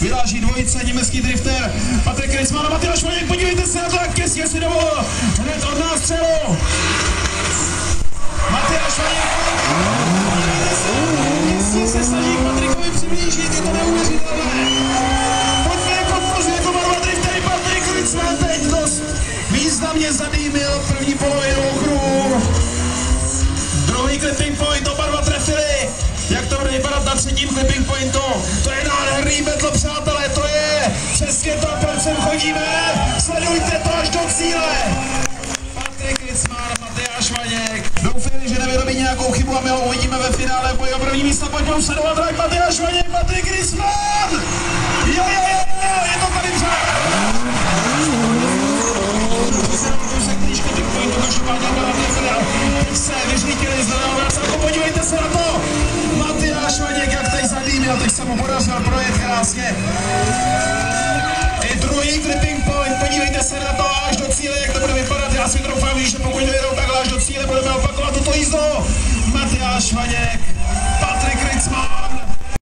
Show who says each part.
Speaker 1: vyráží dvojice, německý drifter Patrik Kritzmann a Matyáš Vaněk, podívejte se na to, jak těsně si dovolil hned od nástřelu. Matyáš Vaněk, podívejte se, těsně se snaží k Patrikovi přiblížit, je to neuvěřitelné. Pojďme podpořit oba dva driftery, Patrik Kritzmann teď dost významně zadýmil první polovinu okruhu. Druhý clipping point, oba dva trefili. Jak to bude vypadat na třetím clipping pointu? To je nádherný battle, přátelé, to je přesně to, proč sem chodíme. Sledujte to až do cíle. Patrik Kritzmann, Matyáš Vaněk. Doufám, že nevyrobí nějakou chybu a my ho uvidíme ve finále boji o první místo. Pojďme sledovat drag Matyáš Vaněk, Patrik Kritzmann. Jo, je to tady přátelé. Se vyžlítili z druhého vrátku, podívejte se na to! Matyáš Vaněk, jak teď zadýmil, teď se mu podařil projet krásně. I druhý clipping point, podívejte se na to až do cíle, jak to bude vypadat. Já si troufám, že pokud dojedou takhle až do cíle, budeme opakovat tuto jízdu. Matyáš Vaněk, Patrik Kritzmann.